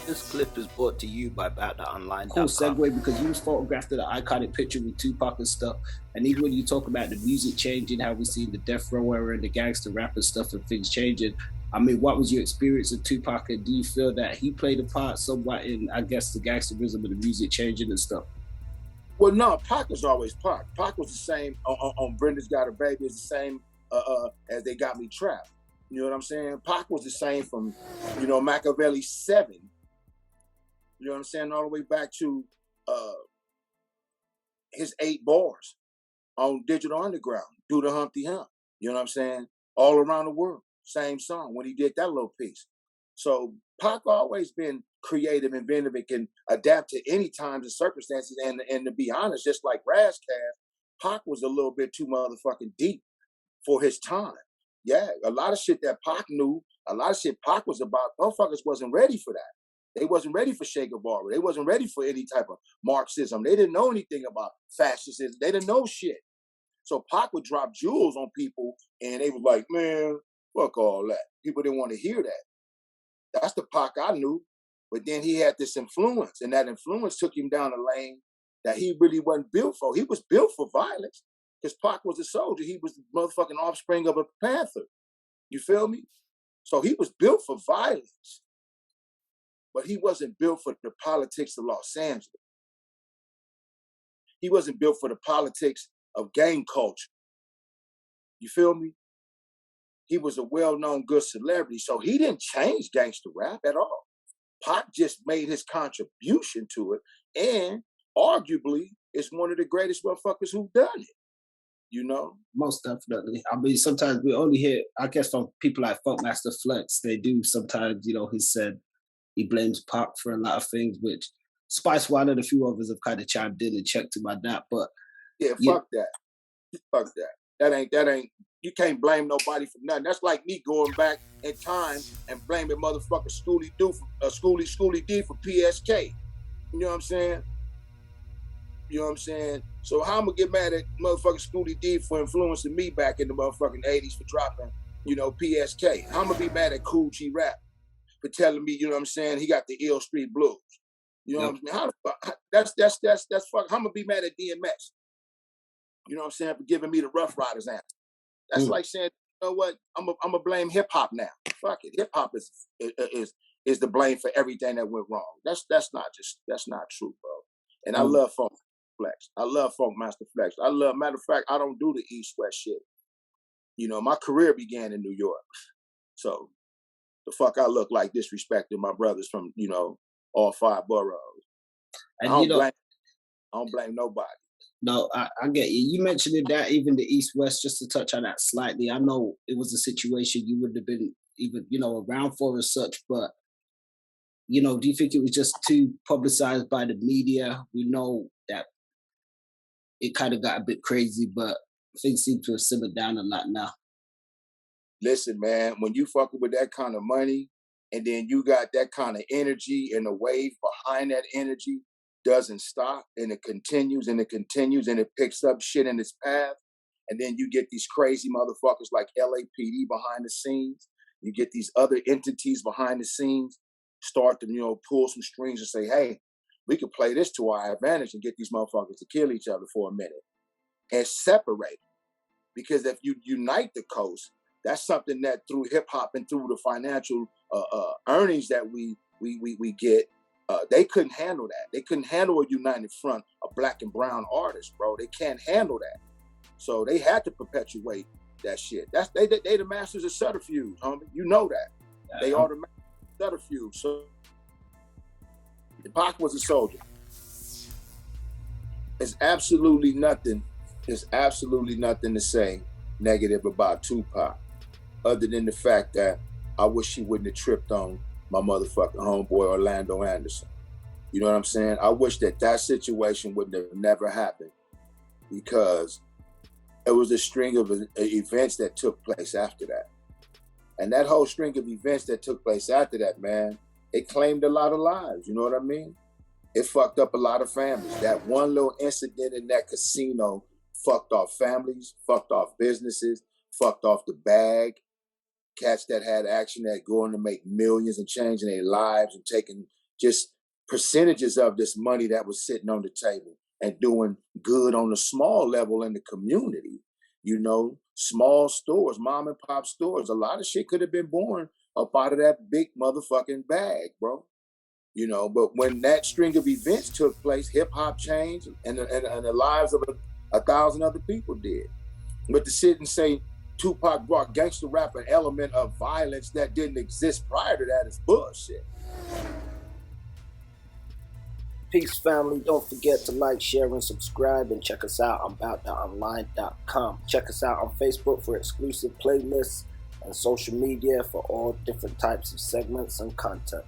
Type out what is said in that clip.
This clip is brought to you by BattleOnline.com. Cool segue, because you was photographed in an iconic picture with Tupac and stuff. And even when you talk about the music changing, how we see the Death Row era and the gangster rap and stuff and things changing, I mean, what was your experience of Tupac, and do you feel that he played a part somewhat in, I guess, the gangsterism of the music changing and stuff? Well, no, Pac was always Pac. Pac was the same on Brenda's Got a Baby, is the same as They Got Me Trapped. You know what I'm saying? Pac was the same from, you know, Machiavelli 7. You know what I'm saying? All the way back to his 8 bars on Digital Underground, Do the Humpty Hump. You know what I'm saying? All around the world, same song when he did that little piece. So Pac always been creative, inventive, and can adapt to any times and circumstances. And to be honest, just like Razzcast, Pac was a little bit too motherfucking deep for his time. Yeah, a lot of shit that Pac knew, a lot of shit Pac was about, motherfuckers wasn't ready for that. They wasn't ready for Che Guevara. They wasn't ready for any type of Marxism. They didn't know anything about fascism. They didn't know shit. So Pac would drop jewels on people, and they was like, man, fuck all that. People didn't want to hear that. That's the Pac I knew. But then he had this influence, and that influence took him down a lane that he really wasn't built for. He was built for violence, because Pac was a soldier. He was the motherfucking offspring of a Panther. You feel me? So he was built for violence. But he wasn't built for the politics of Los Angeles. He wasn't built for the politics of gang culture. You feel me? He was a well-known good celebrity, so he didn't change gangster rap at all. Pac just made his contribution to it, and arguably is one of the greatest motherfuckers who've done it. You know? Most definitely. I mean, sometimes we only hear, I guess, from people like Funkmaster Flex, they do sometimes, you know, he said, he blames Pac for a lot of things, which Spice One and a few others have kind of chimed in and checked him on that. But yeah, fuck that. Fuck that. That ain't. You can't blame nobody for nothing. That's like me going back in time and blaming motherfucker Schoolie D for PSK. You know what I'm saying? You know what I'm saying? So how I'm gonna get mad at motherfucking Schoolie D for influencing me back in the motherfucking 80s for dropping, you know, PSK? How I'm gonna be mad at Cool G Rap for telling me, you know what I'm saying, he got the Ill Street Blues. You know what I'm saying? How the fuck? That's fuck. I'm gonna be mad at DMX. You know what I'm saying, for giving me the Rough Riders answer. That's like saying, you know what? I'm gonna blame hip hop now. Fuck it. Hip hop is the blame for everything that went wrong. That's not true, bro. And I love Funk Flex. I love Funk Master Flex. Matter of fact, I don't do the East West shit. You know, my career began in New York. So the fuck I look like disrespecting my brothers from, you know, all 5 boroughs. And I don't blame nobody. No, I get you. You mentioned that even the East-West, just to touch on that slightly, I know it was a situation you wouldn't have been even, you know, around for as such, but, you know, do you think it was just too publicized by the media? We know that it kind of got a bit crazy, but things seem to have simmered down a lot now. Listen, man, when you fucking with that kind of money, and then you got that kind of energy, and the wave behind that energy doesn't stop, and it continues and it continues, and it picks up shit in its path, and then you get these crazy motherfuckers like LAPD behind the scenes, you get these other entities behind the scenes, start to, you know, pull some strings and say, hey, we can play this to our advantage and get these motherfuckers to kill each other for a minute and separate. Because if you unite the coast, that's something that through hip hop and through the financial earnings that we get, they couldn't handle that. They couldn't handle a united front of black and brown artists, bro. They can't handle that. So they had to perpetuate that shit. They the masters of subterfuge, homie. You know that. They are the masters of subterfuge. So Pac was a soldier. There's absolutely nothing to say negative about Tupac, other than the fact that I wish he wouldn't have tripped on my motherfucking homeboy Orlando Anderson. You know what I'm saying? I wish that situation would have never happened, because it was a string of events that took place after that. And that whole string of events that took place after that, man, it claimed a lot of lives, you know what I mean? It fucked up a lot of families. That one little incident in that casino fucked off families, fucked off businesses, fucked off the bag. Cats that had action that going to make millions and changing their lives and taking just percentages of this money that was sitting on the table and doing good on the small level in the community. You know, small stores, mom and pop stores. A lot of shit could have been born up out of that big motherfucking bag, bro. You know, but when that string of events took place, hip hop changed, and the lives of 1,000 other people did. But to sit and say Tupac brought gangster rap an element of violence that didn't exist prior to that is bullshit. Peace, family. Don't forget to like, share, and subscribe, and check us out on abouttheonline.com. Check us out on Facebook for exclusive playlists and social media for all different types of segments and content.